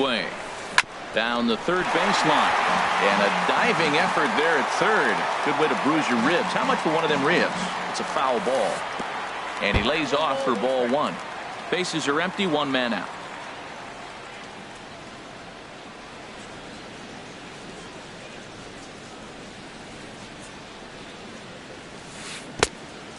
way. Down the third baseline. And a diving effort there at third. Good way to bruise your ribs. How much for one of them ribs? It's a foul ball. And he lays off for ball one. Bases are empty, one man out.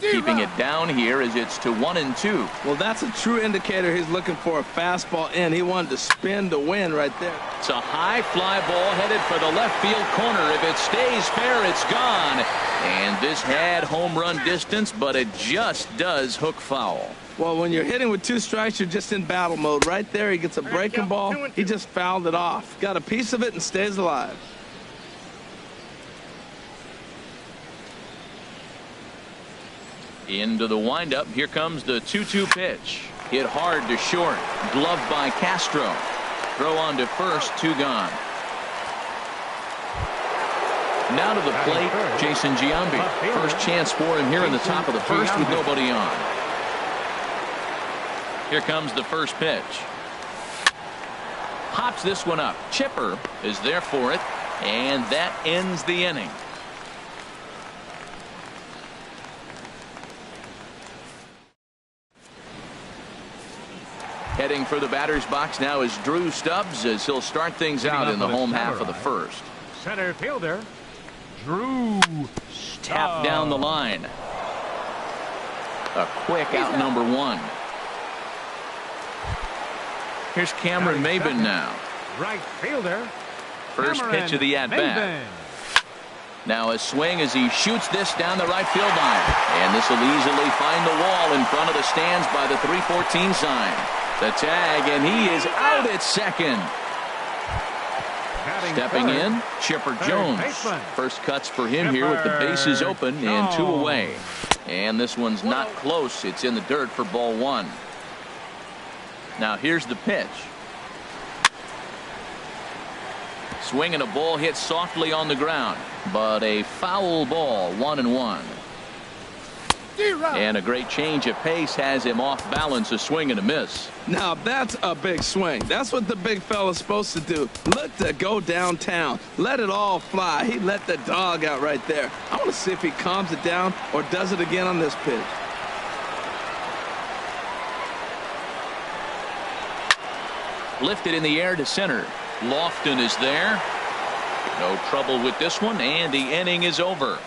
Keeping it down here as it's to 1-2. Well, that's a true indicator he's looking for a fastball in. He wanted to spin to win right there. It's a high fly ball headed for the left field corner. If it stays fair, it's gone. And this had home run distance, but it just does hook foul. Well, when you're hitting with 2 strikes, you're just in battle mode. Right there, he gets a breaking ball. He just fouled it off. Got a piece of it and stays alive. Into the windup. Here comes the 2-2 pitch. Hit hard to short. Gloved by Castro. Throw on to first. 2 gone. Now to the plate, Jason Giambi. First chance for him here in the top of the first with nobody on. Here comes the first pitch. Hops this one up. Chipper is there for it. And that ends the inning. Heading for the batter's box now is Drew Stubbs as he'll start things out in the home half of the first. Center fielder Drew Stubbs. Tap down the line. A quick out number 1. Here's Cameron Maben now. Right fielder. First pitch of the at-bat. Now a swing as he shoots this down the right field line. And this will easily find the wall in front of the stands by the 314 sign. The tag, and he is out at second. Stepping in, Chipper Jones. First cuts for him here with the bases open and 2 away. And this one's not close. It's in the dirt for ball 1. Now here's the pitch. Swinging a ball hit softly on the ground, but a foul ball. 1-1. And a great change of pace has him off balance, a swing and a miss. Now that's a big swing. That's what the big fella's supposed to do. Look to go downtown. Let it all fly. He let the dog out right there. I want to see if he calms it down or does it again on this pitch. Lifted in the air to center. Lofton is there. No trouble with this one, and the inning is over.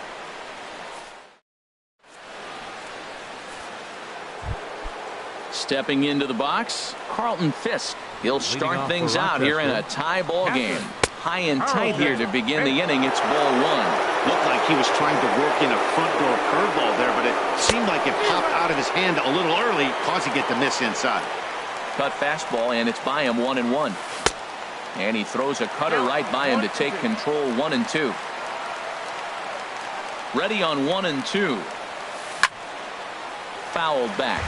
Stepping into the box, Carlton Fisk. He'll start things out here in a tie ball game. High and tight here to begin the inning. It's ball 1. Looked like he was trying to work in a front door curveball there, but it seemed like it popped out of his hand a little early, causing it to miss inside. Cut fastball, and it's by him 1-1. And he throws a cutter right by him to take control. 1-2. Ready on 1-2. Fouled back.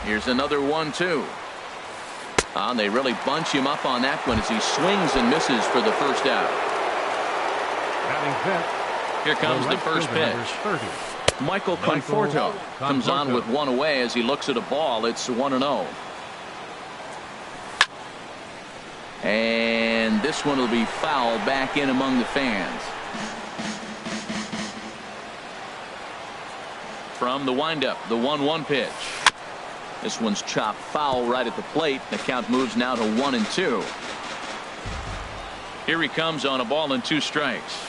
Here's another 1-2. And they really bunch him up on that one as he swings and misses for the first out. Here comes the first pitch. Michael Conforto comes on with 1 away as he looks at a ball. It's 1-0. And this one will be fouled back in among the fans. From the windup, the 1-1 pitch. This one's chopped foul right at the plate. The count moves now to 1-2. Here he comes on a ball and 2 strikes.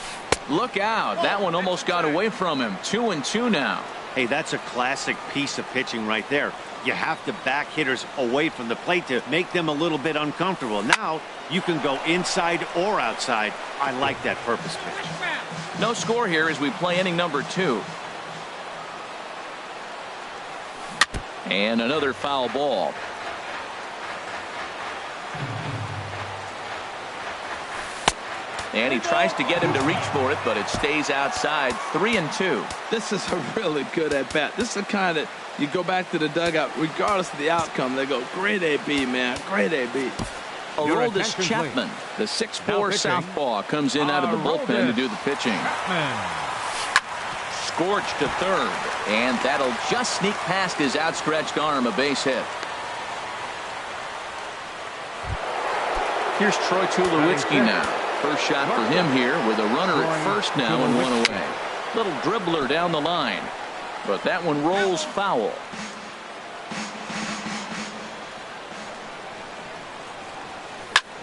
Look out. That one almost got away from him. 2-2 now. Hey, that's a classic piece of pitching right there. You have to back hitters away from the plate to make them a little bit uncomfortable. Now you can go inside or outside. I like that purpose pitch. No score here as we play inning number 2. And another foul ball. And he tries to get him to reach for it, but it stays outside. 3-2. This is a really good at-bat. This is the kind that you go back to the dugout, regardless of the outcome. They go, great AB, man, great AB. Aroldis Chapman, the 6'4 southpaw, comes in out of the bullpen to do the pitching. Scorched to third, and that'll just sneak past his outstretched arm, a base hit. Here's Troy Tulowitzki now. First shot for him here with a runner at first now and one away. Little dribbler down the line, but that one rolls foul.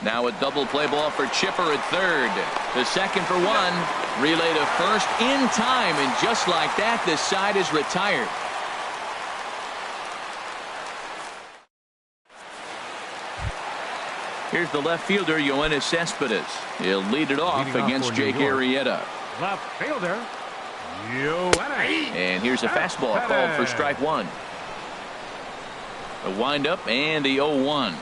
Now a double play ball for Chipper at third. The second for one. Relay to first in time, and just like that, the side is retired. Here's the left fielder, Yoenis Cespedes. He'll lead it off against Jake Arrieta. Left fielder, Yoenis. And here's a fastball called for strike one. The windup and the 0-1.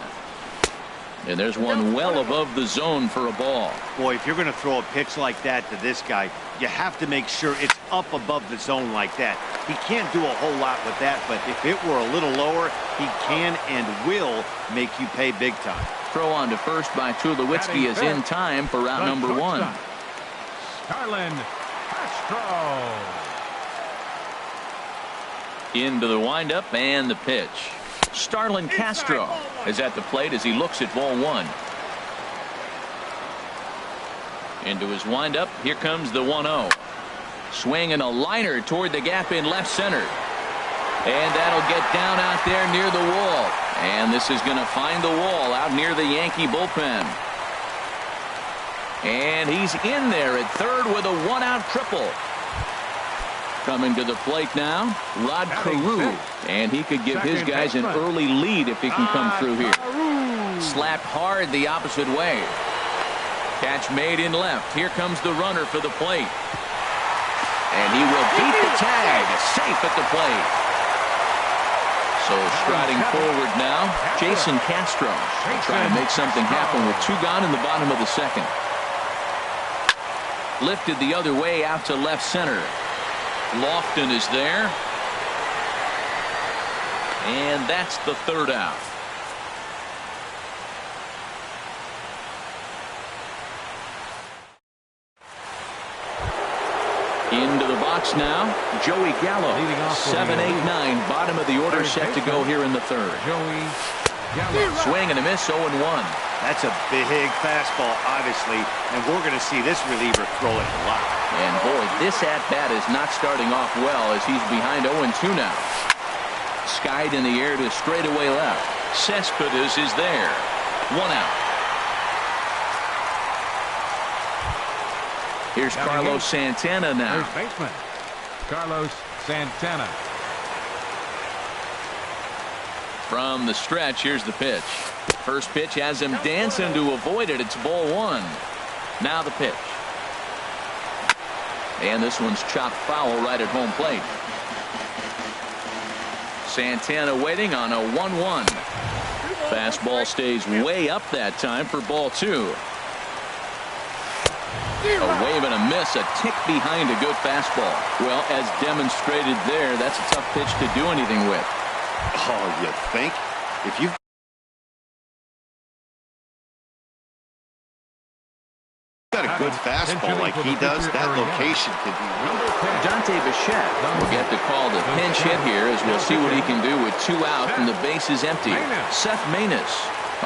And there's one well above the zone for a ball. Boy, if you're going to throw a pitch like that to this guy, you have to make sure it's up above the zone like that. He can't do a whole lot with that, but if it were a little lower, he can and will make you pay big time. Throw on to first by Tulowitzki is in time for route number one. Starlin Castro. Into the windup and the pitch. Starlin Castro is at the plate as he looks at ball one. Into his windup. Here comes the 1-0. Swing and a liner toward the gap in left center. And that'll get down out there near the wall. And this is going to find the wall out near the Yankee bullpen. And he's in there at third with a one-out triple. Coming to the plate now, Rod Carew. And he could give his guys an early lead if he can come through here. Slapped hard the opposite way. Catch made in left. Here comes the runner for the plate. And he will beat the tag. Safe at the plate. So striding forward now, Jason Castro trying to make something happen with two gone in the bottom of the second. Lifted the other way out to left center. Lofton is there. And that's the third out. Into the box now, Joey Gallo. 7, 8, 9, bottom of the order set to go here in the third. Joey Gallo. Swing and a miss, 0-1. That's a big fastball, obviously, and we're going to see this reliever throw it a lot. And boy, this at-bat is not starting off well as he's behind 0-2 now. Skied in the air to straightaway left. Cespedes is there. One out. Here's Carlos Santana now. First baseman, Carlos Santana. From the stretch, here's the pitch. First pitch has him dancing to avoid it. It's ball one. Now the pitch. And this one's chopped foul right at home plate. Santana waiting on a 1-1. Fastball stays way up that time for ball two. A wave and a miss, a tick behind a good fastball. Well, as demonstrated there, that's a tough pitch to do anything with. Oh, you think? If you've got a good fastball like he does, that location could be real. Dante Bichette will get the call to pinch hit here as we'll see what he can do with two out and the base is empty. Seth Maness,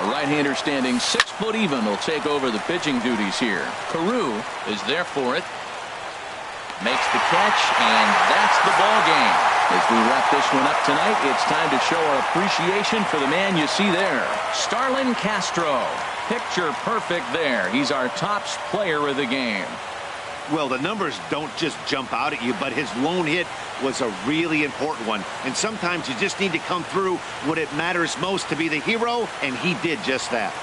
a right-hander standing 6 foot even, will take over the pitching duties here. Carew is there for it. Makes the catch, and that's the ball game. As we wrap this one up tonight, it's time to show our appreciation for the man you see there, Starlin Castro. Picture perfect there. He's our top player of the game. Well, the numbers don't just jump out at you, but his lone hit was a really important one. And sometimes you just need to come through when it matters most to be the hero, and he did just that.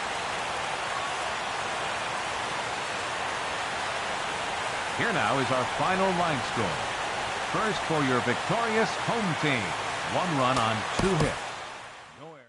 Here now is our final line score. First for your victorious home team. 1 run on 2 hits. No errors.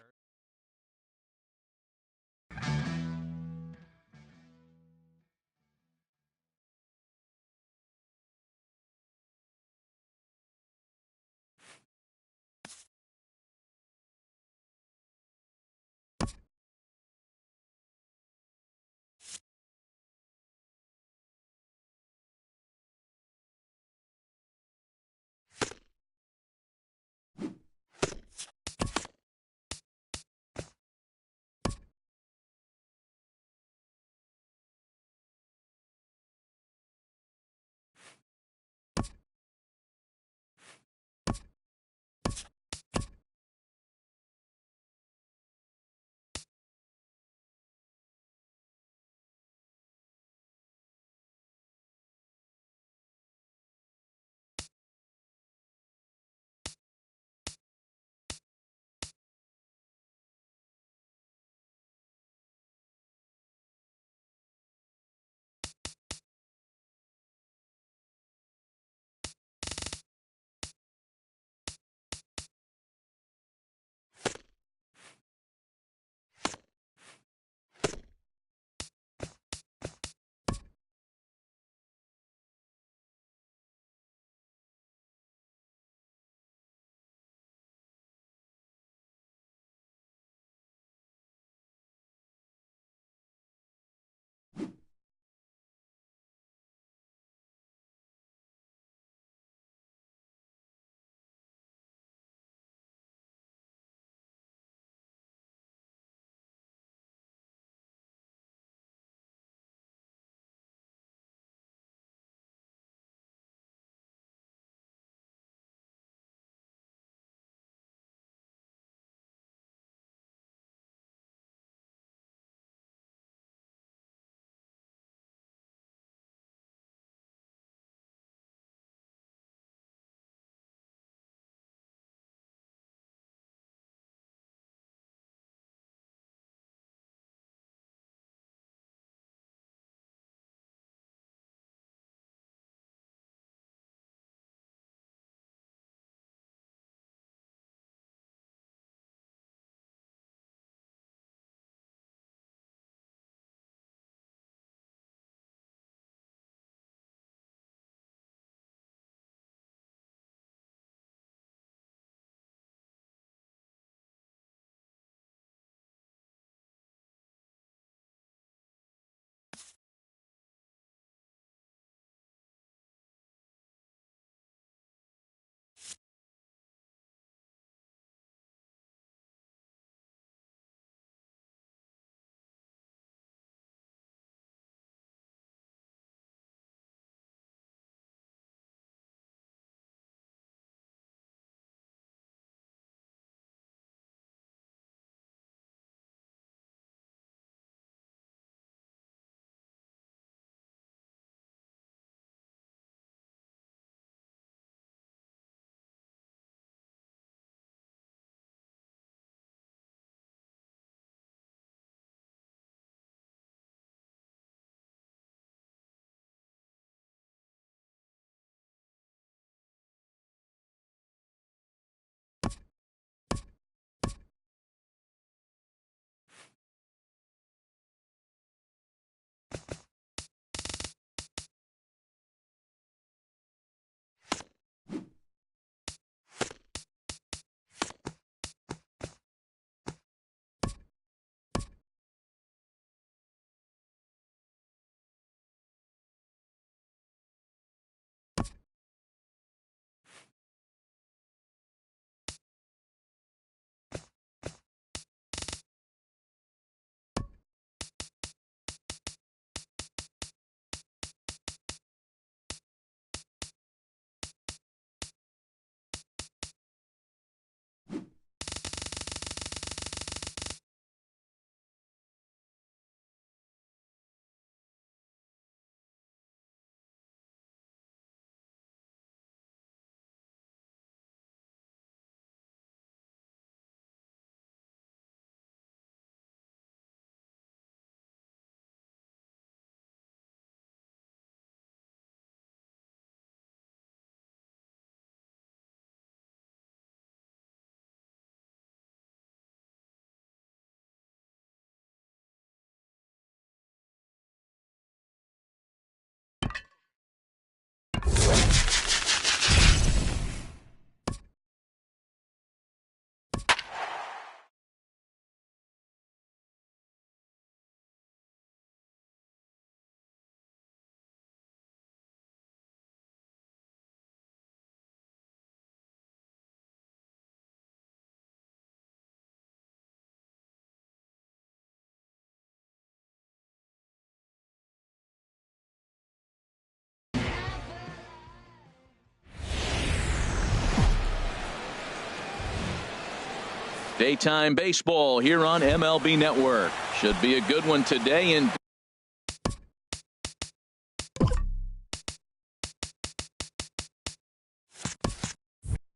Daytime baseball here on MLB Network. Should be a good one today in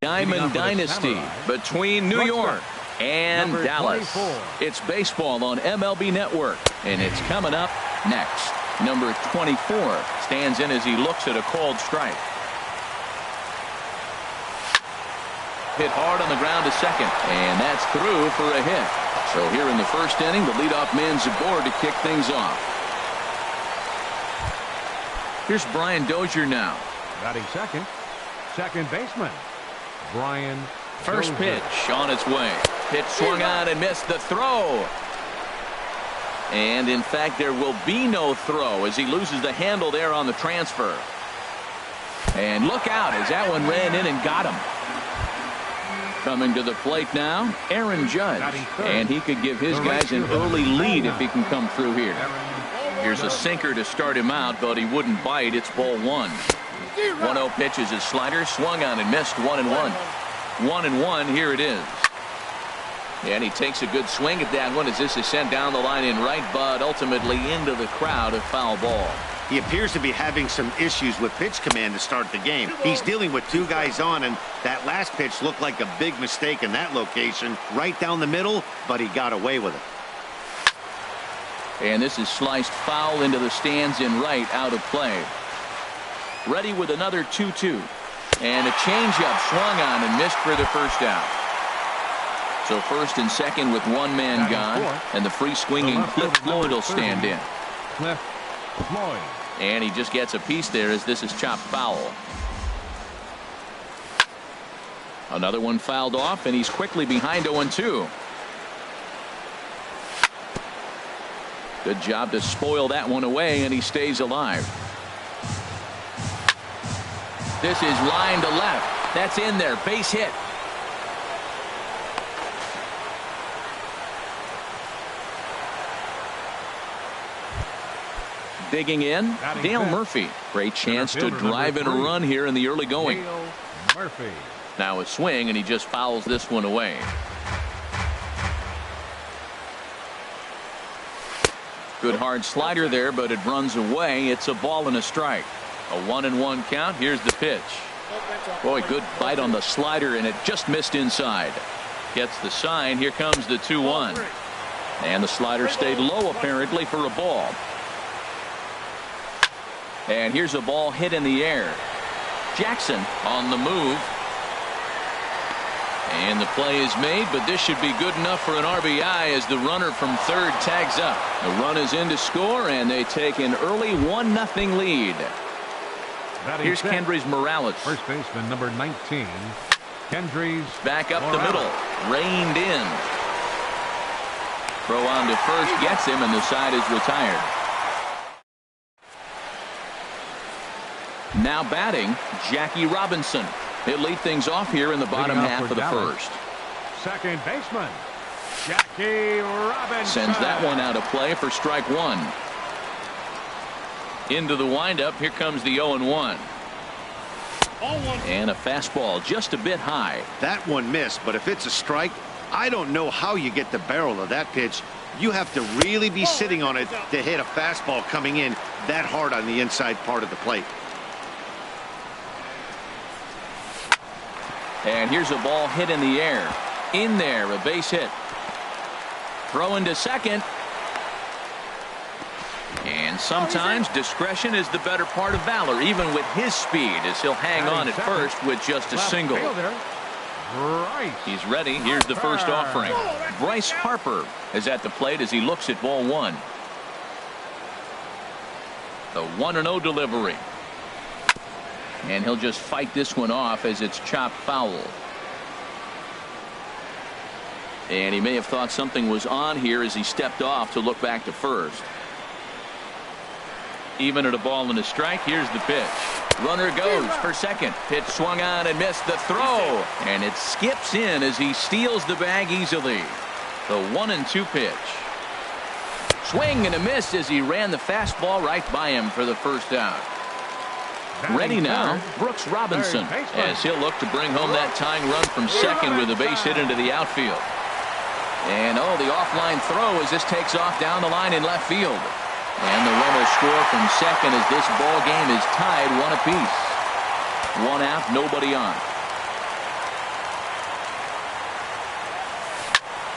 Diamond Dynasty between New York and Dallas. It's baseball on MLB Network, and it's coming up next. Number 24 stands in as he looks at a called strike. Hit hard on the ground to second, and that's through for a hit. So here in the first inning, the leadoff man's aboard to kick things off. Here's Brian Dozier now. Batting second, second baseman, Brian First Dozier. pitch on its way. Pitch swung on and missed the throw. And in fact, there will be no throw as he loses the handle there on the transfer. And look out as that one ran in and got him. Coming to the plate now, Aaron Judge. And he could give his guys an early lead if he can come through here. Here's a sinker to start him out, but he wouldn't bite. It's ball one. 1-0 pitch is his slider. Swung on and missed 1-1. 1-1, here it is. And he takes a good swing at that one as this is sent down the line in right, but ultimately into the crowd, a foul ball. He appears to be having some issues with pitch command to start the game. He's dealing with two guys on, and that last pitch looked like a big mistake in that location. Right down the middle, but he got away with it. And this is sliced foul into the stands in right, out of play. Ready with another 2-2. And a changeup swung on and missed for the first out. So first and second with one man gone, and the free swinging Cliff Floyd will stand in. Cliff Floyd. And he just gets a piece there as this is chopped foul. Another one fouled off, and he's quickly behind 0-2. Good job to spoil that one away, and he stays alive. This is line to left. That's in there. Base hit. Digging in, Dale Murphy. Great chance to drive in a run here in the early going. Dale Murphy. Now a swing, and he just fouls this one away. Good hard slider there, but it runs away. It's a ball and a strike. A 1-1 count. Here's the pitch. Boy, good bite on the slider, and it just missed inside. Gets the sign. Here comes the 2-1. And the slider stayed low apparently for a ball. And here's a ball hit in the air. Jackson on the move. And the play is made, but this should be good enough for an RBI as the runner from third tags up. The run is in to score, and they take an early 1-0 lead. Here's Kendrys Morales. First baseman number 19. Kendrys back up the middle. Reined in. Throw on to first gets him, and the side is retired. Now batting, Jackie Robinson. He'll lead things off here in the bottom half of the first. Second baseman, Jackie Robinson. Sends that one out of play for strike one. Into the windup, here comes the 0-1. And a fastball just a bit high. That one missed, but if it's a strike, I don't know how you get the barrel of that pitch. You have to really be sitting on it to hit a fastball coming in that hard on the inside part of the plate. And here's a ball hit in the air. In there, a base hit. Throw into second. And sometimes discretion is the better part of valor, even with his speed, as he'll hang on at first with just a single. He's ready. Here's the first offering. Bryce Harper is at the plate as he looks at ball one. The 1-0 delivery. And he'll just fight this one off as it's chopped foul. And he may have thought something was on here as he stepped off to look back to first. Even at a ball and a strike, here's the pitch. Runner goes for second. Pitch swung on and missed the throw. And it skips in as he steals the bag easily. The 1-2 pitch. Swing and a miss as he ran the fastball right by him for the first out. Ready now, Brooks Robinson, as he'll look to bring home that tying run from second with a base hit into the outfield. And oh, the offline throw as this takes off down the line in left field. And the runner score from second as this ball game is tied 1 apiece. 1 out, nobody on.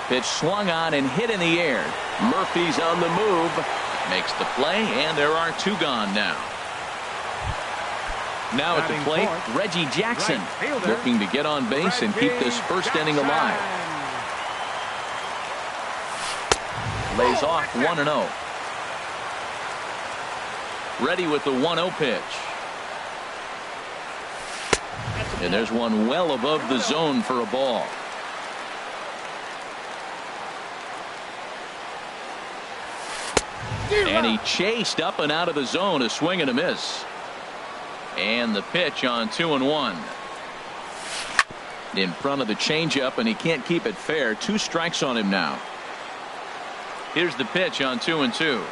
Pitch swung on and hit in the air. Murphy's on the move. Makes the play, and there are 2 gone now. Now at the plate, Reggie Jackson looking to get on base and keep this first inning alive. Lays off 1-0. Ready with the 1-0 pitch. And there's one well above the zone for a ball. And he chased up and out of the zone, a swing and a miss. And the pitch on 2-1. In front of the changeup, and he can't keep it fair. 2 strikes on him now. Here's the pitch on 2-2.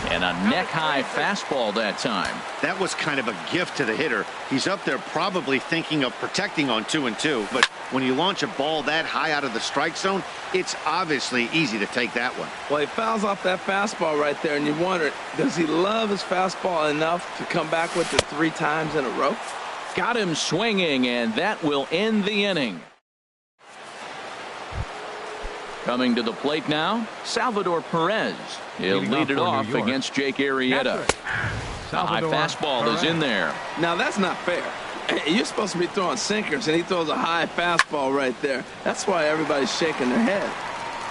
And a neck-high fastball that time. That was kind of a gift to the hitter. He's up there probably thinking of protecting on 2-2. But when you launch a ball that high out of the strike zone, it's obviously easy to take that one. Well, he fouls off that fastball right there, and you wonder, does he love his fastball enough to come back with it 3 times in a row? Got him swinging, and that will end the inning. Coming to the plate now, Salvador Perez. He'll lead it off against Jake Arrieta. A high fastball is in there. Now, that's not fair. You're supposed to be throwing sinkers, and he throws a high fastball right there. That's why everybody's shaking their head.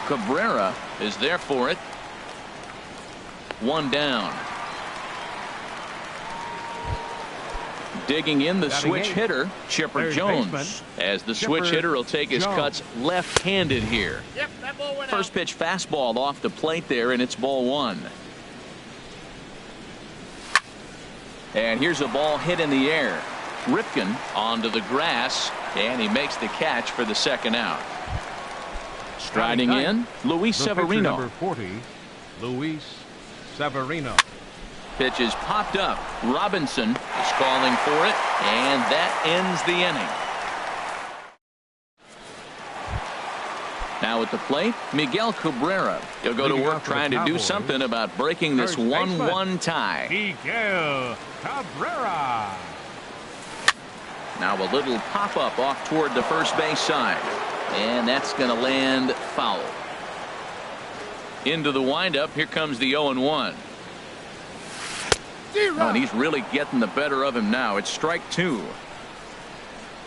Cabrera is there for it. 1 down. Digging in the switch hitter, Chipper Jones. As the switch hitter will take his cuts left-handed here. First pitch fastball off the plate there, and it's ball 1. And here's a ball hit in the air. Ripken onto the grass, and he makes the catch for the 2nd out. Striding in, Luis Severino. Number 40, Luis Severino. Pitch is popped up. Robinson is calling for it, and that ends the inning. Now at the plate, Miguel Cabrera. He'll go to work trying to do something about breaking this 1-1 tie. Miguel Cabrera. Now a little pop-up off toward the first base side. And that's going to land foul. Into the windup, here comes the 0-1. Oh, and he's really getting the better of him now. It's strike 2.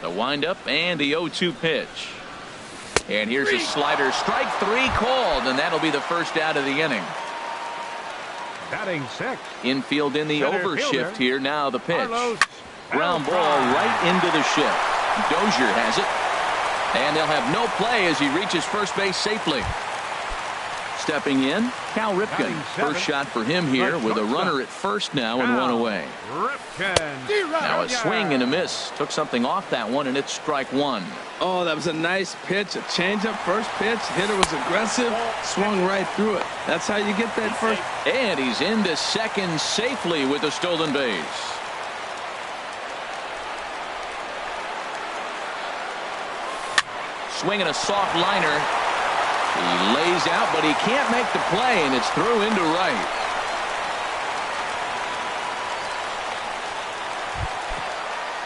The windup and the 0-2 pitch. And here's a slider. Strike 3 called, and that'll be the first out of the inning. Batting 6. Infield in the overshift here. Now the pitch. Ground ball right into the shift. Dozier has it. And they'll have no play as he reaches first base safely. Stepping in, Cal Ripken. First shot for him here with a runner at first now and 1 away. Now a swing and a miss. Took something off that one, and it's strike 1. Oh, that was a nice pitch. A changeup, first pitch. Hitter was aggressive, swung right through it. That's how you get that first. And he's into second safely with a stolen base. Swinging a soft liner. He lays out, but he can't make the play, and it's through into right.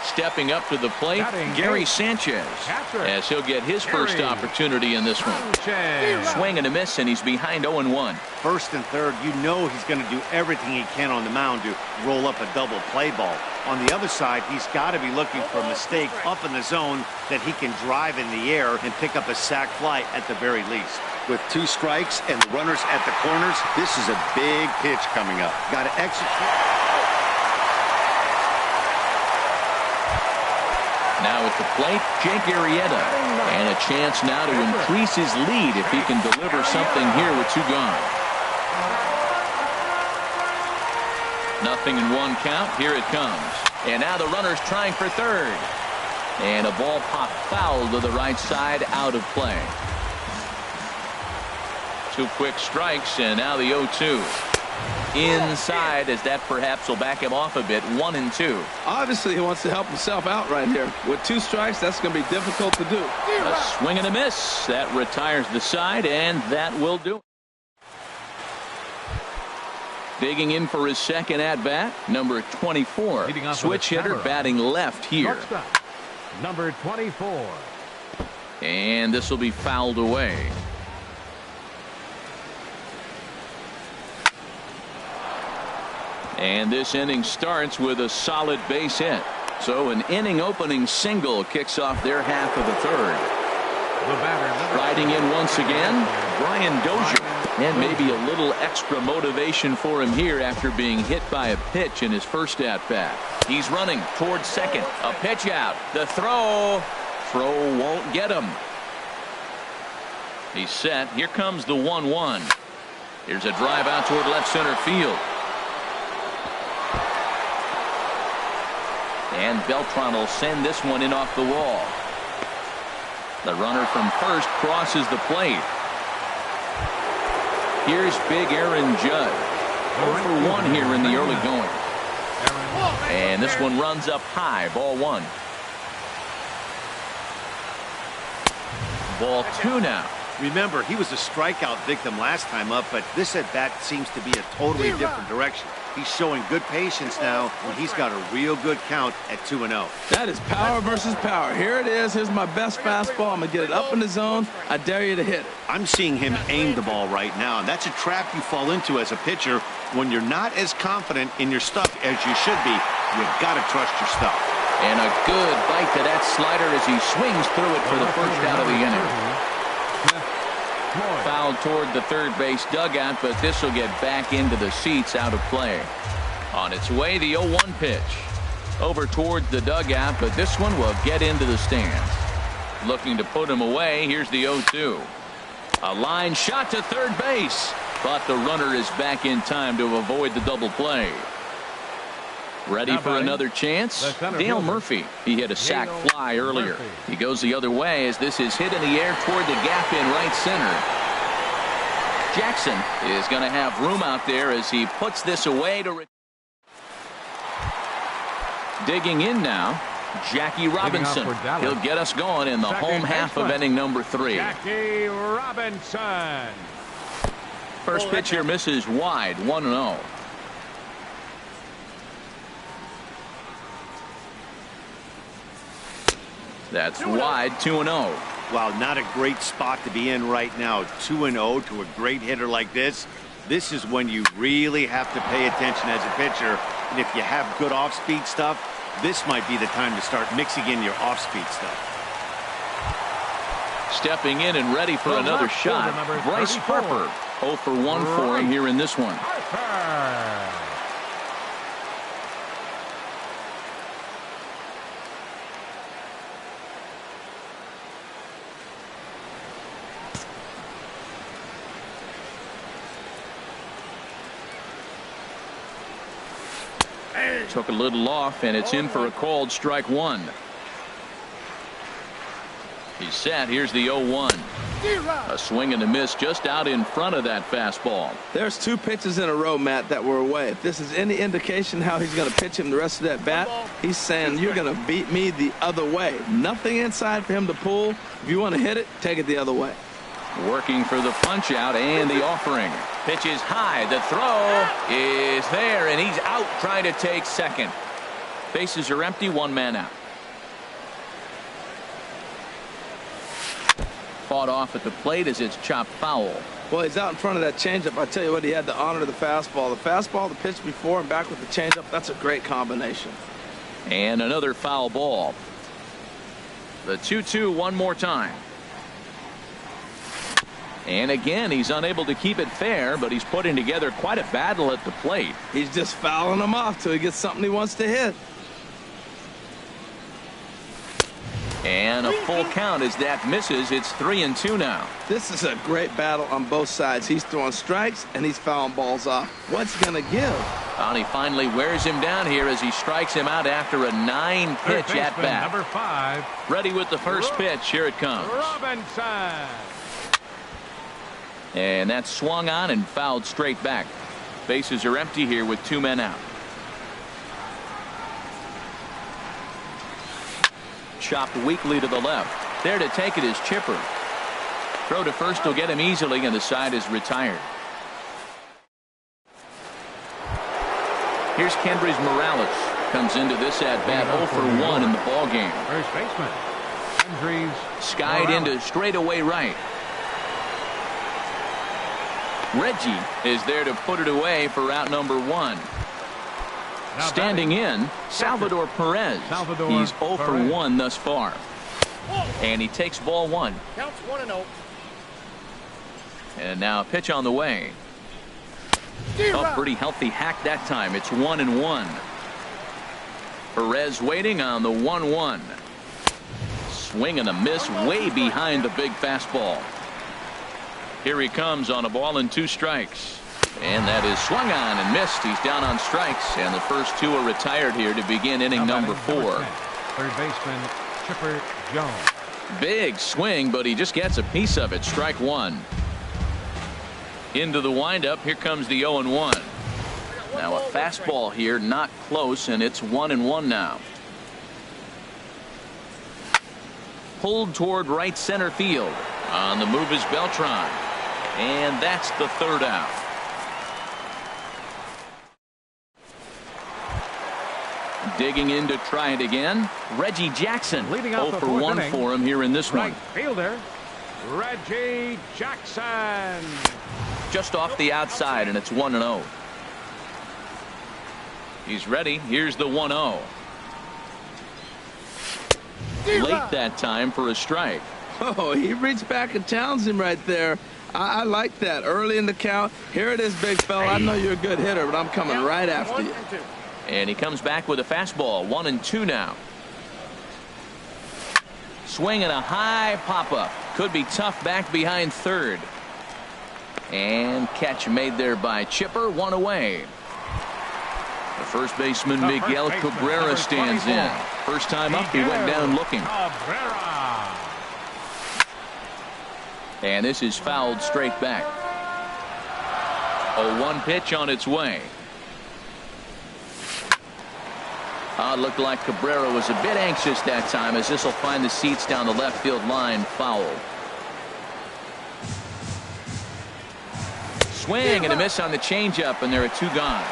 Stepping up to the plate, Gary Sanchez, as he'll get his first opportunity in this one. Swing and a miss, and he's behind 0-1. First and third, you know he's going to do everything he can on the mound to roll up a double play ball. On the other side, he's got to be looking for a mistake up in the zone that he can drive in the air and pick up a sac fly at the very least. With 2 strikes and the runners at the corners, this is a big pitch coming up. Got to execute. Now at the plate, Jake Arrieta. And a chance now to increase his lead if he can deliver something here with 2 gone. Nothing in 1 count. Here it comes. And now the runner's trying for third. And a ball popped foul to the right side, out of play. 2 quick strikes, and now the 0-2. inside, as that perhaps will back him off a bit. 1-2. Obviously, he wants to help himself out right here. With 2 strikes, that's going to be difficult to do. A swing and a miss. That retires the side, and that will do it. Digging in for his second at-bat, number 24. Switch hitter batting left here. Number 24. And this will be fouled away. And this inning starts with a solid base hit. So an inning opening single kicks off their half of the third. Riding in once again, Brian Dozier. And maybe a little extra motivation for him here after being hit by a pitch in his first at-bat. He's running towards second. A pitch out. The throw. Throw won't get him. He's set. Here comes the 1-1. Here's a drive out toward left center field. And Beltran will send this one in off the wall. The runner from first crosses the plate. Here's big Aaron Judd. 0-for-1 here in the early going. And this one runs up high. Ball 1. Ball 2 now. Remember, he was a strikeout victim last time up, but this at bat seems to be a totally different direction. He's showing good patience now, and he's got a real good count at 2-0. That is power versus power. Here it is. Here's my best fastball. I'm going to get it up in the zone. I dare you to hit it. I'm seeing him aim the ball right now, and that's a trap you fall into as a pitcher when you're not as confident in your stuff as you should be. You've got to trust your stuff. And a good bite to that slider as he swings through it for the first out of the inning. Fouled toward the third base dugout, but this will get back into the seats, out of play. On its way, the 0-1 pitch. Over toward the dugout, but this one will get into the stands. Looking to put him away. Here's the 0-2. A line shot to third base, but the runner is back in time to avoid the double play. Ready for another chance? Dale Murphy. He hit a sac fly earlier. He goes the other way as this is hit in the air toward the gap in right center. Jackson is going to have room out there as he puts this away to digging in now. Jackie Robinson. He'll get us going in the home half of inning number 3. Jackie Robinson. First pitch here misses wide. 1-0. That's wide. 2-0. Wow, not a great spot to be in right now. 2-0 to a great hitter like this. This is when you really have to pay attention as a pitcher. And if you have good off-speed stuff, this might be the time to start mixing in your off-speed stuff. Stepping in and ready for another shot. Bryce Harper. 0-for-1 for him here in this one. Took a little off, and it's in for a called strike 1. He's set. Here's the 0-1. A swing and a miss just out in front of that fastball. There's 2 pitches in a row, Matt, that were away. If this is any indication how he's going to pitch him the rest of that bat, he's saying you're going to beat me the other way. Nothing inside for him to pull. If you want to hit it, take it the other way. Working for the punch out and the offering. Pitch is high. The throw is there, and he's out trying to take second. Bases are empty. 1 man out. Fought off at the plate as it's chopped foul. Well, he's out in front of that changeup. I tell you what, he had to honor the fastball. The fastball, the pitch before, and back with the changeup. That's a great combination. And another foul ball. The 2-2 one more time. And again, he's unable to keep it fair, but he's putting together quite a battle at the plate. He's just fouling them off till he gets something he wants to hit. And a full count as that misses. It's 3-2 now. This is a great battle on both sides. He's throwing strikes and he's fouling balls off. What's he going to give? And he finally wears him down here as he strikes him out after a 9-pitch at bat. Number 5. Ready with the first pitch. Here it comes. Robinson. And that's swung on and fouled straight back. Bases are empty here with 2 men out. Chopped weakly to the left. There to take it is Chipper. Throw to first will get him easily, and the side is retired. Here's Kendrys Morales. Comes into this at bat 0 for 1 in the ball game. First baseman Kendrys Skied into straightaway right. Reggie is there to put it away for out number 1. Now Standing in, Salvador Perez. He's 0 for 1 thus far. And he takes ball 1. Counts 1-0. And now a pitch on the way. A pretty healthy hack that time. It's 1-1. Perez waiting on the 1-1. Swing and a miss way behind the big fastball. Here he comes on a ball and 2 strikes. And that is swung on and missed. He's down on strikes, and the first 2 are retired here to begin inning number 4. Third baseman Chipper Jones. Big swing, but he just gets a piece of it. Strike 1. Into the windup. Here comes the 0-1. Now a fastball here, not close, and it's 1-1 now. Pulled toward right center field. On the move is Beltran. And that's the 3rd out. Digging in to try it again. Reggie Jackson. Leading 0 for 1 for him here in this right one. Fielder Reggie Jackson. Just off the outside, and it's 1-0. He's ready. Here's the 1-0. Late that time for a strike. Oh, he reached back and challenged him right there. I like that. Early in the count. Here it is, big fella. I know you're a good hitter, but I'm coming right after you. And he comes back with a fastball. 1-2 now. Swing and a high pop-up. Could be tough back behind third. And catch made there by Chipper. 1 away. The first baseman Miguel Cabrera stands in. First time up, he went down looking. Cabrera. And this is fouled straight back. A 1 pitch on its way. It looked like Cabrera was a bit anxious that time, as this will find the seats down the left field line foul. Swing and a miss on the changeup, and there are 2 gone.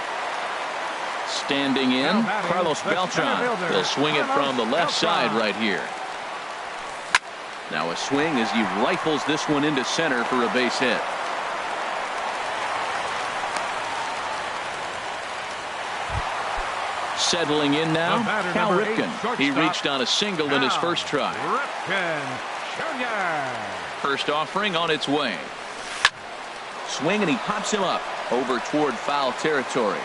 Standing in, Carlos Beltran. He'll swing it from the left side right here. Now a swing as he rifles this one into center for a base hit. Settling in now, Cal Ripken. He reached on a single in his first try. Ripken Jr. First offering on its way. Swing and he pops him up over toward foul territory.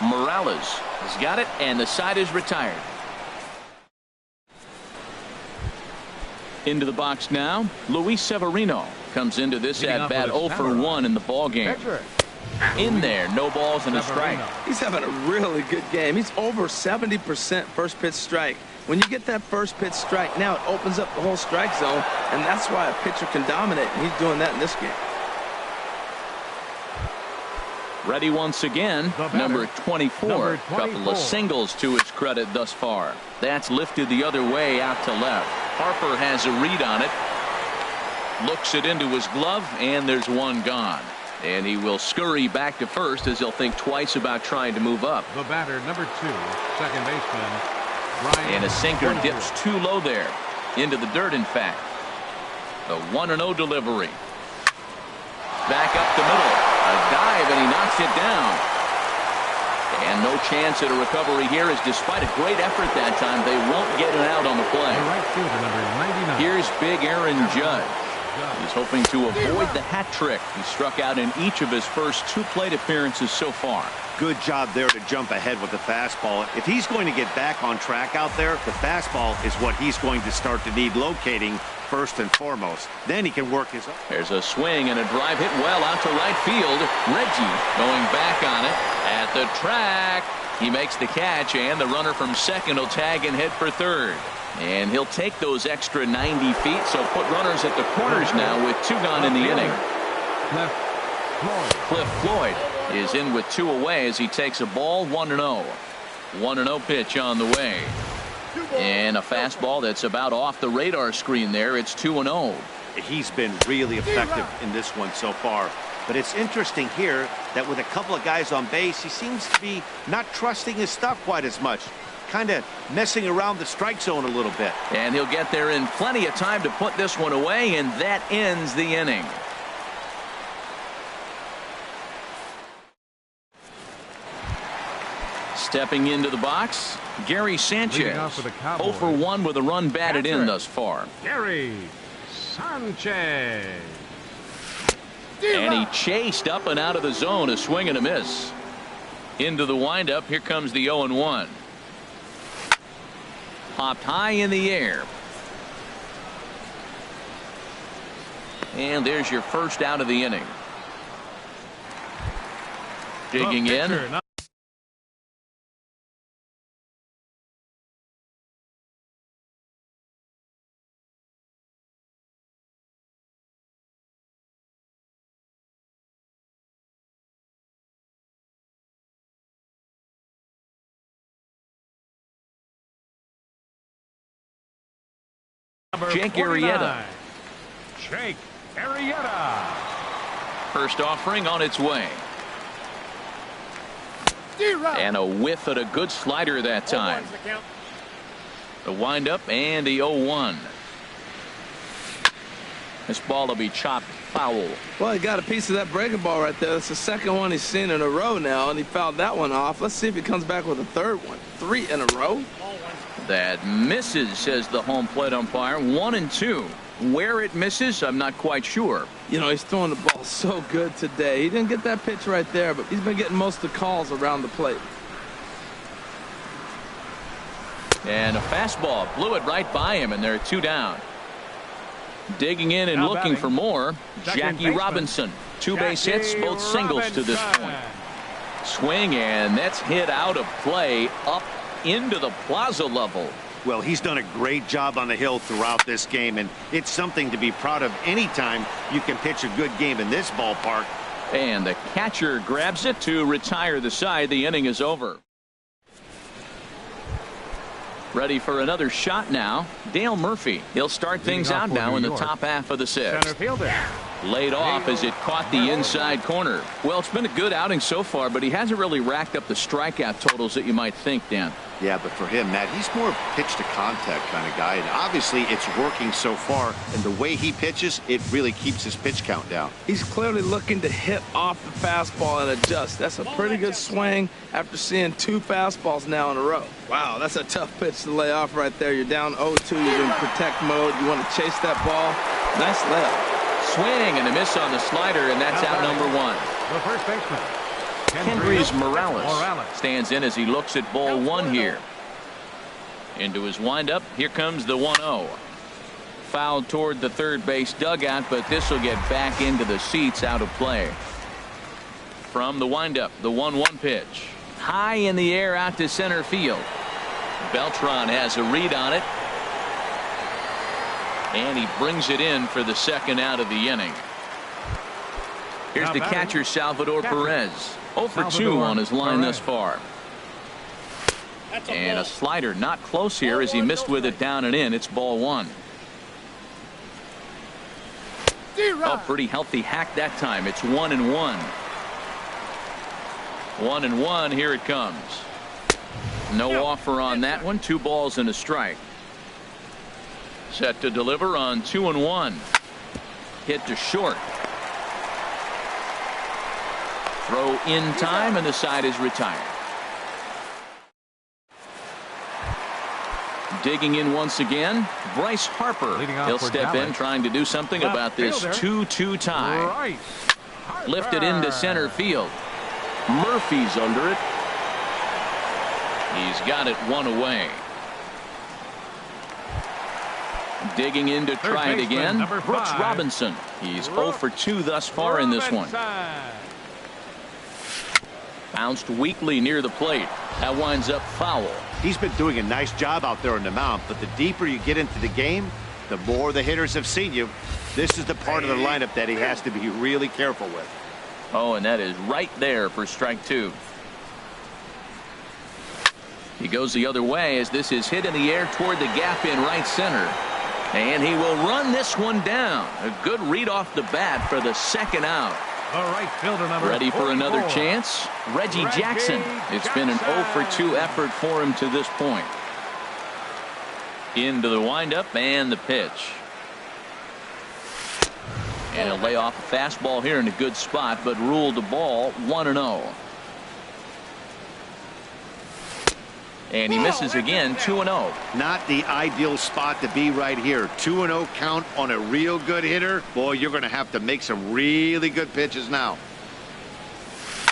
Morales has got it, and the side is retired. Into the box now, Luis Severino comes into this at bat 0 for 1 in the ball game. In there, no balls and a strike. He's having a really good game. He's over 70% first pitch strike. When you get that first pitch strike, now it opens up the whole strike zone, and that's why a pitcher can dominate, and he's doing that in this game. Ready once again, number 24. Couple of singles to his credit thus far. That's lifted the other way out to left. Harper has a read on it. Looks it into his glove, and there's 1 gone. And he will scurry back to first as he'll think twice about trying to move up. The batter, number 2, second baseman Ryan. And a sinker dips too low there. Into the dirt, in fact. The 1-0 delivery. Back up the middle. A dive, and he knocks it down. And no chance at a recovery here, as despite a great effort that time, they won't get it out on the play. The right fielder, number 99. Here's big Aaron Judge. He's hoping to avoid the hat trick. He struck out in each of his first 2 plate appearances so far. Good job there to jump ahead with the fastball. If he's going to get back on track out there, the fastball is what he's going to start to need locating first and foremost. Then he can work his own. There's a swing and a drive hit well out to right field. Reggie going back on it at the track. He makes the catch, and the runner from second will tag and head for third. And he'll take those extra 90 feet, so put runners at the corners now with 2 gone in the inning. Cliff Floyd. Cliff Floyd is in with 2 away as he takes a ball. 1-0. 1-0 pitch on the way. And a fastball that's about off the radar screen there. It's 2-0. He's been really effective in this one so far. But it's interesting here that with a couple of guys on base, he seems to be not trusting his stuff quite as much. Kind of messing around the strike zone a little bit. And he'll get there in plenty of time to put this one away, and that ends the inning. Stepping into the box, Gary Sanchez. 0 for 1 with a run batted in thus far. Gary Sanchez. And he chased up and out of the zone, a swing and a miss. Into the windup, here comes the 0-1. Popped high in the air. And there's your first out of the inning. Digging in. Jake Arrieta. Jake Arrieta. First offering on its way. And a whiff at a good slider that time. The windup and the 0-1. This ball will be chopped foul. Well, he got a piece of that breaking ball right there. That's the second one he's seen in a row now, and he fouled that one off. Let's see if he comes back with a third one. 3 in a row. That misses, says the home plate umpire. 1-2. Where it misses, I'm not quite sure. You know, he's throwing the ball so good today. He didn't get that pitch right there, but he's been getting most of the calls around the plate. And a fastball blew it right by him, and they're 2 down. Digging in and looking for more, Jackie Robinson. 2 base hits, both singles to this point. Swing, and that's hit out of play up into the plaza level. Well, he's done a great job on the hill throughout this game, and it's something to be proud of anytime you can pitch a good game in this ballpark. And the catcher grabs it to retire the side. The inning is over. Ready for another shot now. Dale Murphy. He'll start things out now in the top half of the 6th. Laid off as it caught the inside corner. Well, it's been a good outing so far, but he hasn't really racked up the strikeout totals that you might think, Dan. Yeah, but for him, Matt, he's more of a pitch-to-contact kind of guy, and obviously it's working so far, and the way he pitches, it really keeps his pitch count down. He's clearly looking to hit off the fastball and adjust. That's a pretty good swing after seeing 2 fastballs now in a row. Wow, that's a tough pitch to lay off right there. You're down 0-2. You're in protect mode. You want to chase that ball. Nice layup. Swing and a miss on the slider, and that's out number 1. The first baseman, Kendrys Morales stands in as he looks at ball 1 here. Into his windup. Here comes the 1-0. Fouled toward the third base dugout, but this will get back into the seats, out of play. From the windup, the 1-1 pitch. High in the air out to center field. Beltran has a read on it. And he brings it in for the second out of the inning. Here's the catcher, Salvador Perez. 0 for 2 on his line thus far. And a slider not close here as he missed with it down and in. It's ball 1. Oh, pretty healthy hack that time. It's 1-1. 1-1. Here it comes. No offer on that one. 2 balls and a strike. Set to deliver on 2-1. Hit to short. Throw in time, and the side is retired. Digging in once again, Bryce Harper. He'll step in trying to do something about this 2-2 tie. Lifted into center field. Murphy's under it. He's got it 1 away. Digging in to try it again, Brooks Robinson. He's 0 for 2 thus far in this one. Bounced weakly near the plate. That winds up foul. He's been doing a nice job out there on the mound, but the deeper you get into the game, the more the hitters have seen you. This is the part of the lineup that he has to be really careful with. Oh, and that is right there for strike two. He goes the other way as this is hit in the air toward the gap in right center. And he will run this one down. A good read off the bat for the second out. The right fielder number Ready for 44. another chance? Reggie Jackson. It's been an 0 for 2 effort for him to this point. Into the windup and the pitch. And he'll lay off a fastball here in a good spot, but ruled the ball 1-0. And he misses again, 2-0. Not the ideal spot to be right here. 2-0 count on a real good hitter. Boy, you're going to have to make some really good pitches now.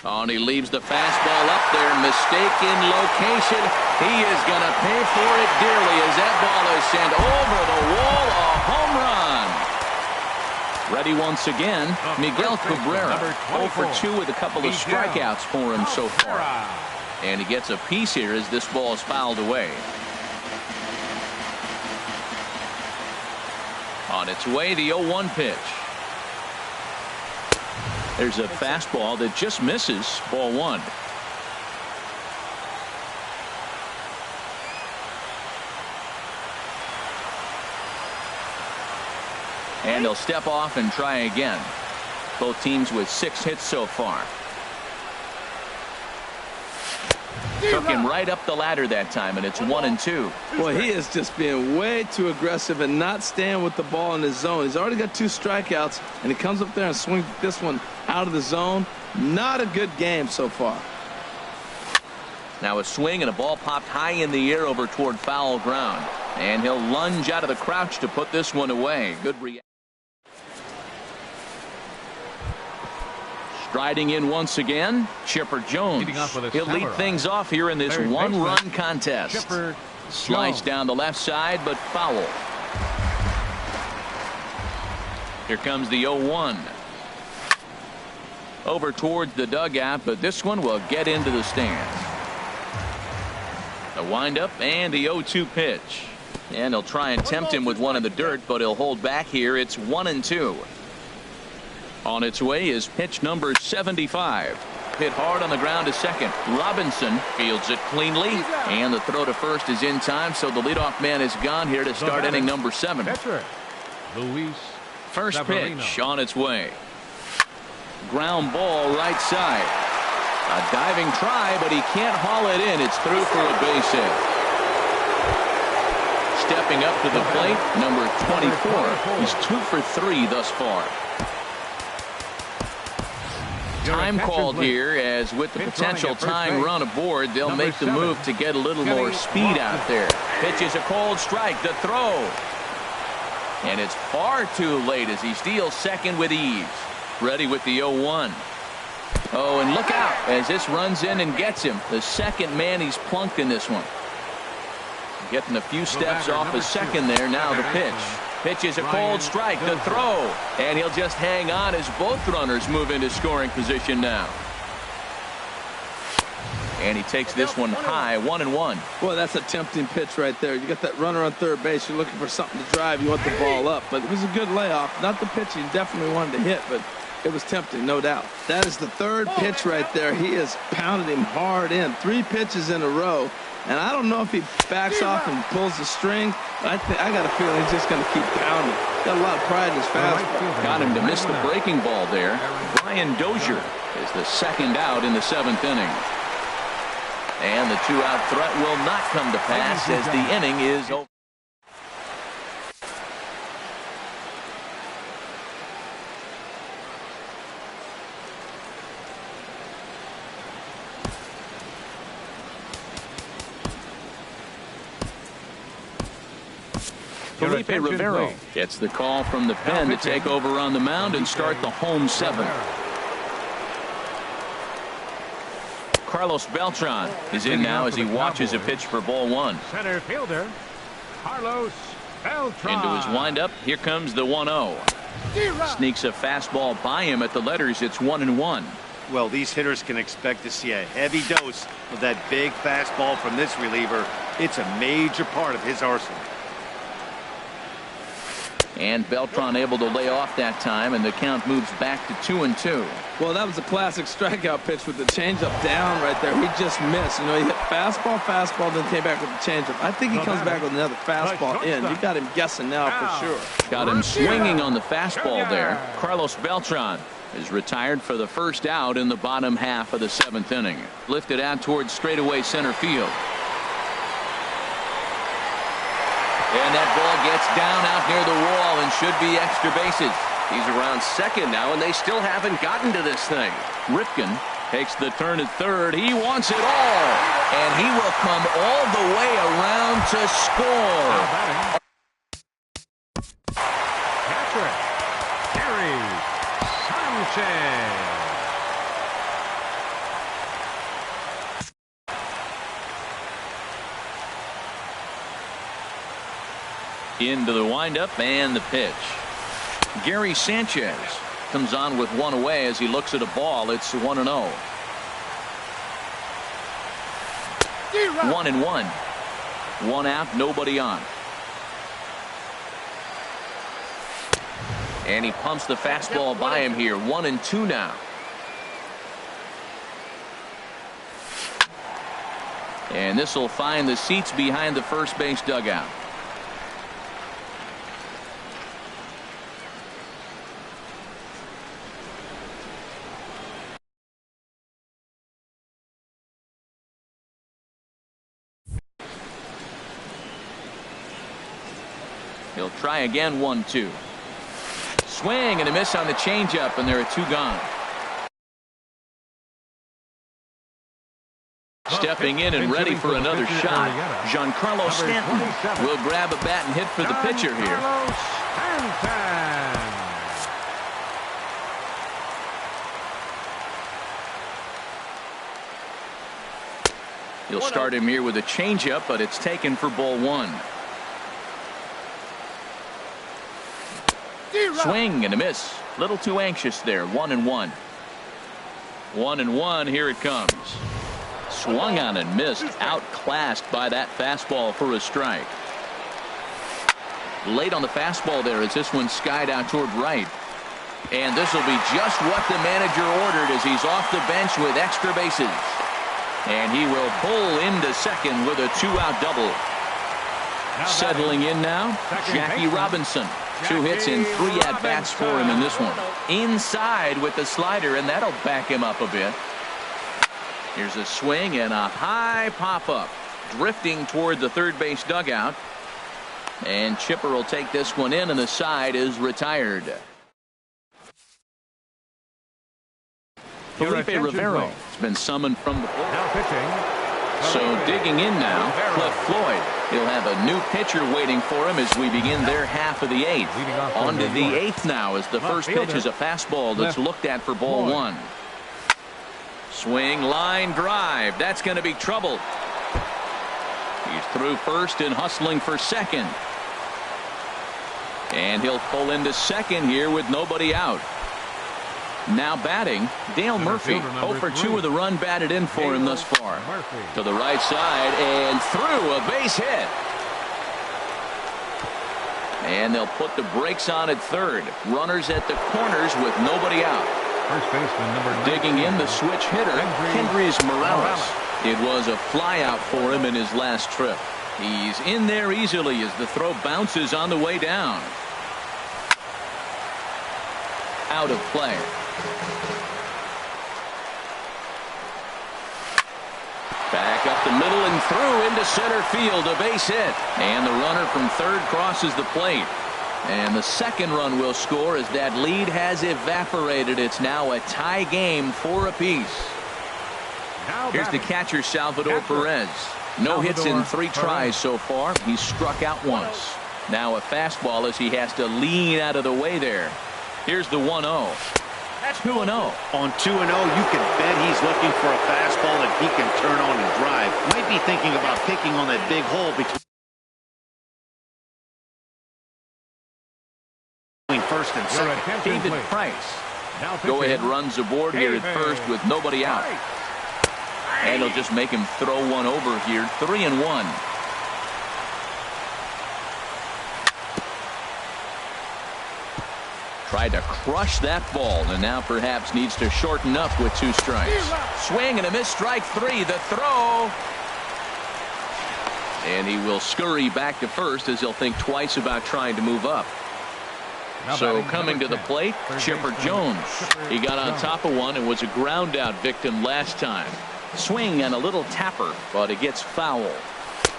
Oh, and he leaves the fastball up there. Mistaken location. He is going to pay for it dearly as that ball is sent over the wall. A home run. Ready once again, Miguel Cabrera. 0 for 2 with a couple of strikeouts for him so far. And he gets a piece here as this ball is fouled away. On its way, the 0-1 pitch. There's a fastball that just misses. Ball 1. And he'll step off and try again. Both teams with 6 hits so far. Took him right up the ladder that time, and it's 1-2. Boy, he is just being way too aggressive and not staying with the ball in his zone. He's already got 2 strikeouts, and he comes up there and swings this one out of the zone. Not a good game so far. Now a swing and a ball popped high in the air over toward foul ground. And he'll lunge out of the crouch to put this one away. Good reaction. Striding in once again, Chipper Jones. He'll lead things off here in this one-run contest. Slice down the left side, but foul. Here comes the 0-1. Over towards the dugout, but this one will get into the stands. The windup and the 0-2 pitch. And he'll try and tempt him with one in the dirt, but he'll hold back here. It's 1-2. On its way is pitch number 75. Hit hard on the ground to second. Robinson fields it cleanly, and the throw to first is in time, so the leadoff man is gone here to start inning number 7. First pitch on its way. Ground ball right side. A diving try, but he can't haul it in. It's through for a base hit. Stepping up to the plate, number 24. He's 2 for 3 thus far. Time called here, as with the potential tying run aboard, they'll make the move to get a little more speed out there. Pitch is a cold strike. The throw. And it's far too late as he steals second with ease. Ready with the 0-1. Oh, and look out as this runs in and gets him. The second man he's plunked in this one. Getting a few steps off his second there. Now the pitch. Pitch is a cold strike. The throw. And he'll just hang on as both runners move into scoring position now. And he takes this one high, 1-1. Boy, that's a tempting pitch right there. You got that runner on third base. You're looking for something to drive. You want the ball up. But it was a good layoff. Not the pitch he definitely wanted to hit, but it was tempting, no doubt. That is the third pitch right there. He has pounded him hard in. 3 pitches in a row. And I don't know if he backs off and pulls the string. But I got a feeling he's just going to keep pounding. Got a lot of pride in his fastball. Got him to miss the breaking ball there. Brian Dozier is the second out in the 7th inning. And the 2-out threat will not come to pass as the inning is over. Felipe Rivero gets the call from the pen to take over on the mound and start the home 7th. Carlos Beltran is in now as he watches a pitch for ball 1. Center fielder Carlos Beltran. Into his windup. Here comes the 1-0. Sneaks a fastball by him at the letters. It's 1-1. Well, these hitters can expect to see a heavy dose of that big fastball from this reliever. It's a major part of his arsenal. And Beltran able to lay off that time, and the count moves back to 2-2. Well, that was a classic strikeout pitch with the changeup down right there. He just missed. You know, he hit fastball, then came back with the changeup. I think he comes back with another fastball in. You got him guessing now for sure. Got him swinging on the fastball there. Carlos Beltran is retired for the first out in the bottom half of the 7th inning. Lifted out towards straightaway center field. And that ball gets down out near the wall and should be extra bases. He's around second now, and they still haven't gotten to this thing. Ripken takes the turn at third. He wants it all. And he will come all the way around to score. Catcher, Gary Sanchez. Into the windup and the pitch. Gary Sanchez comes on with one away as he looks at a ball. It's 1-0. 1-1. One out, nobody on. And he pumps the fastball by him here. 1-2 now. And this will find the seats behind the first base dugout. He'll try again. 1-2. Swing and a miss on the changeup, and there are 2 gone. Stepping in and ready for another shot, Giancarlo Stanton will grab a bat and hit for the pitcher here. He'll start him here with a changeup, but it's taken for ball 1. Swing and a miss. Little too anxious there. 1-1. 1-1. Here it comes. Swung on and missed. Outclassed by that fastball for a strike. Late on the fastball there as this one skied out toward right. And this will be just what the manager ordered as he's off the bench with extra bases. And he will pull into second with a 2-out double. Settling in now, Jackie Robinson. 2 hits and 3 at-bats for him in this one. Inside with the slider, and that'll back him up a bit. Here's a swing and a high pop-up. Drifting toward the third base dugout. And Chipper will take this one in, and the side is retired. Felipe Rivero has been summoned from the bullpen. Now pitching. So digging in now, Cliff Floyd. He'll have a new pitcher waiting for him as we begin their half of the 8th. On to the 8th now as the first pitch is a fastball that's looked at for ball 1. Swing, line drive. That's going to be trouble. He's through first and hustling for second. And he'll pull into second here with nobody out. Now batting, Dale Murphy. 0 for 2 with a run batted in for him thus far. To the right side and through, a base hit. And they'll put the brakes on at third. Runners at the corners with nobody out. First baseman number 9. Digging in, the switch hitter, Kendrys Morales. It was a flyout for him in his last trip. He's in there easily as the throw bounces on the way down. Out of play. Back up the middle and through into center field, a base hit. And the runner from third crosses the plate. And the second run will score as that lead has evaporated. It's now a tie game, 4 apiece. Here's the catcher, Salvador Perez. No hits in 3 tries so far. He's struck out once. Now a fastball as he has to lean out of the way there. Here's the 1-0. 2-0. On 2-0, you can bet he's looking for a fastball that he can turn on and drive. Might be thinking about picking on that big hole between first and second. David Price. Go ahead runs aboard here at first with nobody out. And he'll just make him throw one over here. 3-1. Tried to crush that ball, and now perhaps needs to shorten up with 2 strikes. Swing and a miss, strike 3. The throw. And he will scurry back to first as he'll think twice about trying to move up. So coming to the plate, Chipper Jones. He got on top of one and was a ground out victim last time. Swing and a little tapper, but it gets foul.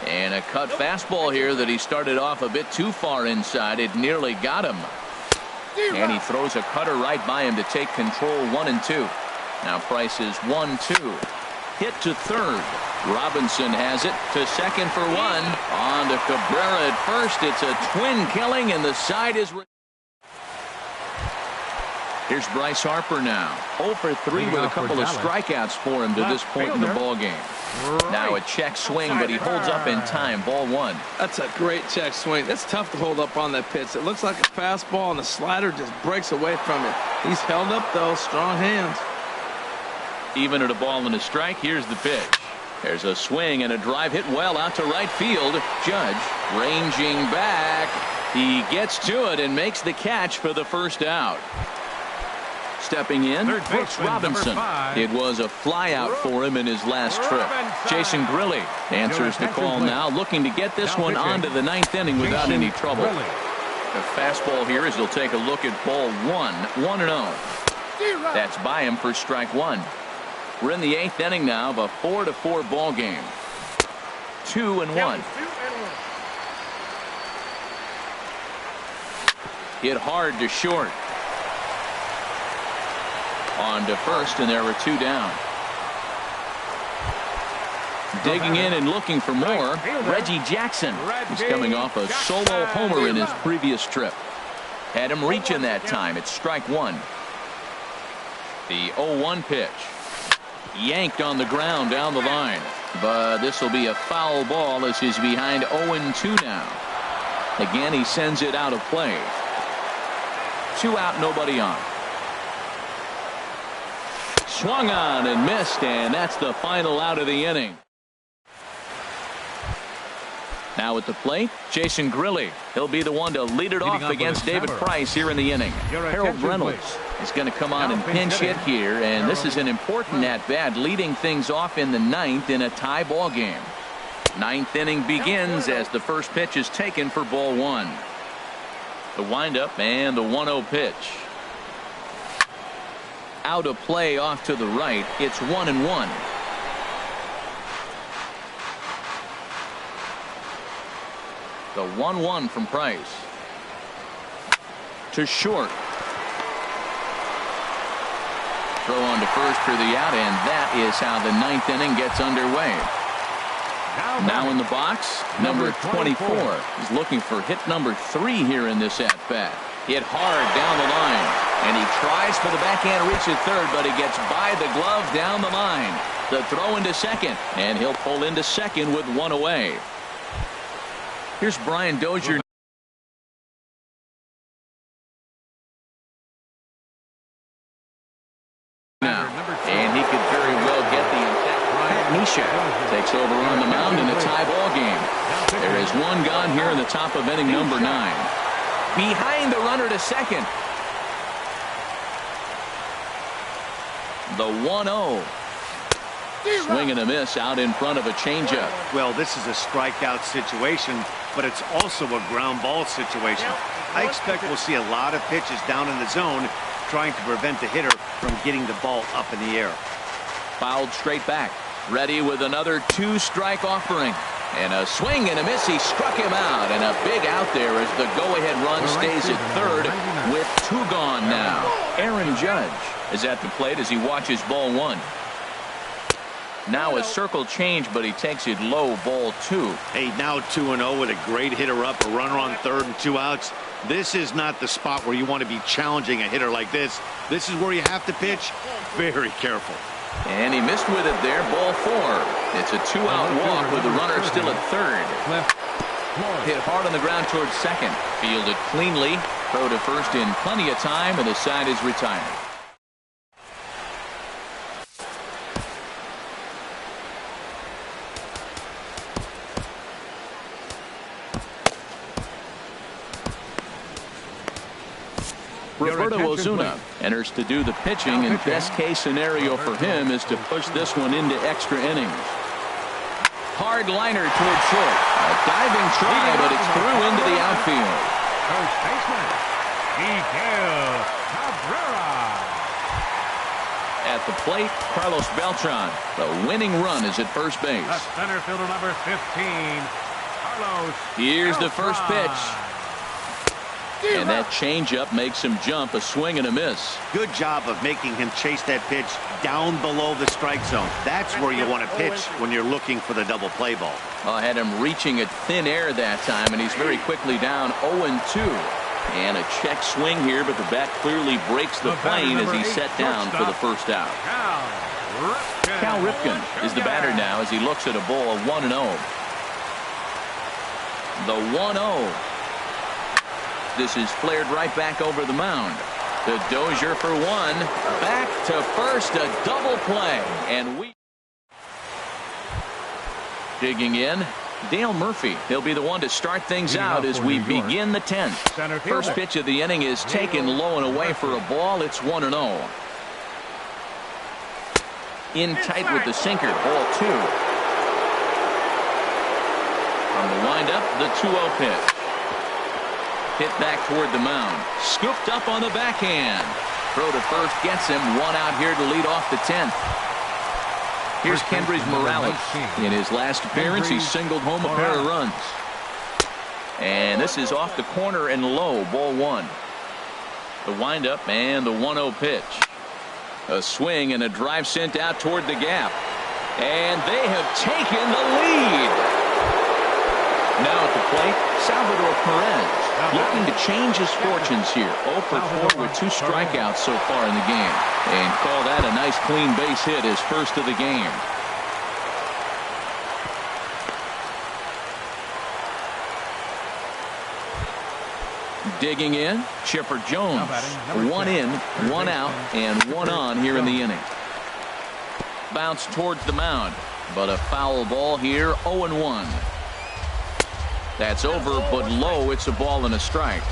And a cut fastball here that he started off a bit too far inside. It nearly got him. And he throws a cutter right by him to take control, 1-2. Now Price is 1-2. Hit to third. Robinson has it to second for 1. On to Cabrera at first. It's a twin killing, and the side is... Here's Bryce Harper now. 0 for 3 with a couple of strikeouts for him to this point in the ballgame. Now a check swing, but he holds up in time. Ball 1. That's a great check swing. It's tough to hold up on that pitch. It looks like a fastball, and the slider just breaks away from it. He's held up, though. Strong hands. Even at a ball and a strike, here's the pitch. There's a swing and a drive hit well out to right field. Judge ranging back. He gets to it and makes the catch for the first out. Stepping in, Brooks Robinson. It was a fly out for him in his last trip. Jason Grilli answers the call now, looking to get this one onto the 9th inning without any trouble. The fastball here as he'll take a look at ball 1, 1-0. That's by him for strike 1. We're in the 8th inning now of a 4-4 ball game. 2-1. Hit hard to short. On to first, and there were 2 down. Digging in and looking for more, Reggie Jackson. He's coming off a solo homer in his previous trip. Had him reaching that time. It's strike 1. The 0-1 pitch. Yanked on the ground down the line. But this will be a foul ball as he's behind 0-2 now. Again, he sends it out of play. 2 out, nobody on. Swung on and missed, and that's the final out of the inning. Now at the plate, Jason Grilli. He'll be the one to lead it off against David Price here in the inning. Harold Reynolds is going to come on and pinch hit here, and this is an important at-bat, leading things off in the 9th in a tie ball game. 9th inning begins as the first pitch is taken for ball 1. The windup and the 1-0 pitch. Out of play off to the right. It's 1-1. The 1-1 from Price. To short. Throw on to first for the out, and that is how the 9th inning gets underway. Now in the box, number 24. He's looking for hit number 3 here in this at-bat. Hit hard down the line. And he tries for the backhand reach at third, but he gets by the glove down the line. The throw into second, and he'll pull into second with 1 away. Here's Brian Dozier. Now, and he could very well get the intact. Pat Misha takes over on the mound in a tie ball game. There is 1 gone here in the top of inning number 9. Behind the runner to second. The 1-0. Swing and a miss out in front of a changeup. Well, this is a strikeout situation, but it's also a ground ball situation. I expect we'll see a lot of pitches down in the zone trying to prevent the hitter from getting the ball up in the air. Fouled straight back. Ready with another 2-strike offering. And a swing and a miss. He struck him out. And a big out there as the go-ahead run stays at third with 2 gone now. Aaron Judge is at the plate as he watches ball 1. Now a circle change, but he takes it low, ball 2. Hey, now 2-0 with a great hitter up, a runner on third and 2 outs. This is not the spot where you want to be challenging a hitter like this. This is where you have to pitch very careful. And he missed with it there, ball 4. It's a 2-out walk with the runner still at third. Hit hard on the ground towards second. Fielded cleanly. Throw to first in plenty of time, and the side is retired. Roberto Ozuna enters to do the pitching, and best case scenario for him is to push this one into extra innings. Hard liner toward short. A diving try, but it's through into the outfield. First baseman, Miguel Cabrera. At the plate, Carlos Beltran. The winning run is at first base. The center fielder, number 15, Carlos Here's the first Beltran. pitch. And that changeup makes him jump, a swing and a miss. Good job of making him chase that pitch down below the strike zone. That's where you want to pitch when you're looking for the double play ball. I had him reaching at thin air that time, and he's very quickly down 0-2. And a check swing here, but the bat clearly breaks the plane as he's set down for the first out. Cal Ripken is the batter now as he looks at a ball of 1-0. The 1-0. This is flared right back over the mound. The Dozier for one. Back to first, a double play. And we digging in. Dale Murphy. He'll be the one to start things out as we begin the 10th. First pitch of the inning is taken low and away for a ball. It's 1-0. In tight with the sinker. Ball 2. From the windup, the 2-0 pitch. Hit back toward the mound. Scooped up on the backhand. Throw to first gets him. One out here to lead off the 10th. Here's Kendrys Morales. In his last appearance, he singled home a pair of runs. And this is off the corner and low. Ball 1. The windup and the 1-0 pitch. A swing and a drive sent out toward the gap. And they have taken the lead. Now at the plate, Salvador Perez. Looking to change his fortunes here. 0 for 4 with 2 strikeouts so far in the game. And call that a nice clean base hit, his first of the game. Digging in, Chipper Jones. 1 in, 1 out, and 1 on here in the inning. Bounce towards the mound, but a foul ball here, 0-1. That's over, but low. It's a ball and a strike.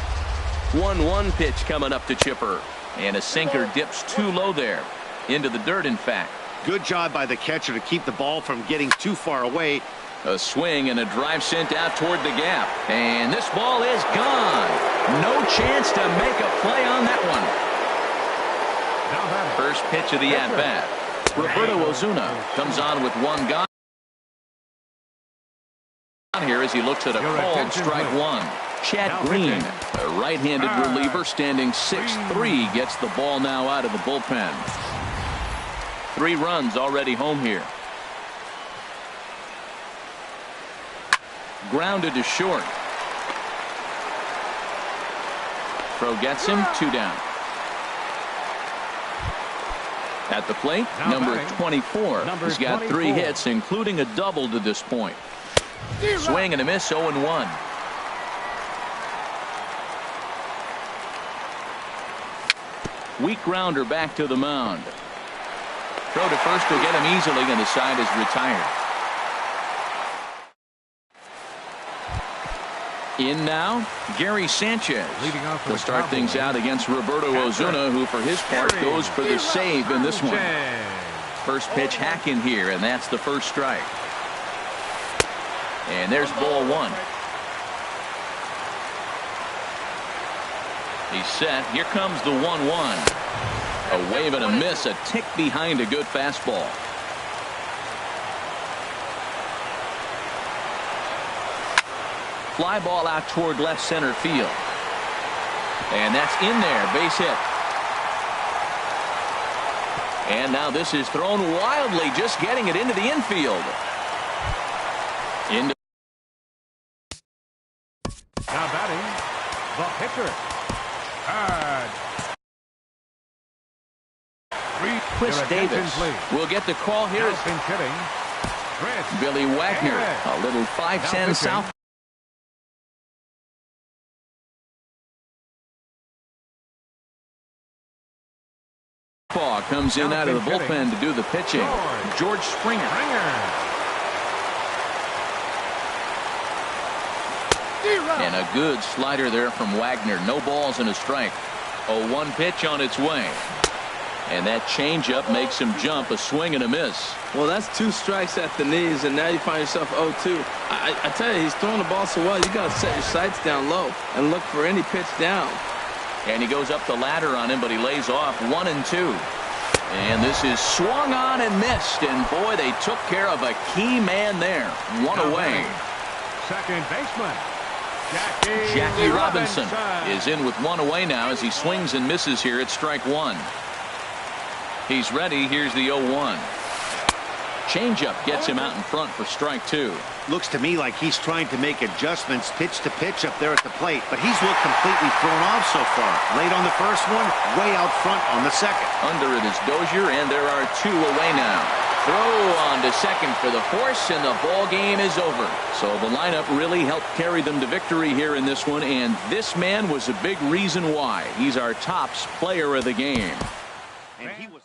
1-1 pitch coming up to Chipper. And a sinker dips too low there. Into the dirt, in fact. Good job by the catcher to keep the ball from getting too far away. A swing and a drive sent out toward the gap. And this ball is gone. No chance to make a play on that one. First pitch of the at-bat. Roberto Ozuna comes on with 1 gone. Here as he looks at a called strike 1. Chad Green, a right-handed reliever standing 6'3", gets the ball now out of the bullpen. 3 runs already home here. Grounded to short. Throw gets him, 2 down. At the plate, number 24. He's got 3 hits, including a double to this point. Swing and a miss, 0-1. Weak grounder back to the mound. Throw to first will get him easily, and the side is retired. In now, Gary Sanchez. He'll start things out against Roberto Ozuna, who for his part goes for the save in this one. First pitch hack in here, and that's the first strike. And there's ball 1. He's set. Here comes the 1-1. A wave and a miss, a tick behind a good fastball. Fly ball out toward left center field. And that's in there, base hit. And now this is thrown wildly, just getting it into the infield. Into now batting, the pitcher. Chris Davis will get the call here. Billy Wagner, a little 5'10" south. Comes in out of the bullpen to do the pitching. George Springer. And a good slider there from Wagner. No balls and a strike. 0-1 pitch on its way. And that changeup makes him jump. A swing and a miss. Well, that's 2 strikes at the knees, and now you find yourself 0-2. I tell you, he's throwing the ball so well, you got to set your sights down low and look for any pitch down. And he goes up the ladder on him, but he lays off 1-2. And this is swung on and missed. And boy, they took care of a key man there. 1 away. Second baseman, Jackie Robinson is in with 1 away now as he swings and misses here at strike 1. He's ready. Here's the 0-1. Changeup gets him out in front for strike 2. Looks to me like he's trying to make adjustments pitch to pitch up there at the plate, but he's looked completely thrown off so far. Late on the first one, way out front on the second. Under it is Dozier, and there are 2 away now. Throw on to second for the force, and the ball game is over. So the lineup really helped carry them to victory here in this one, and this man was a big reason why. He's our tops player of the game. And he was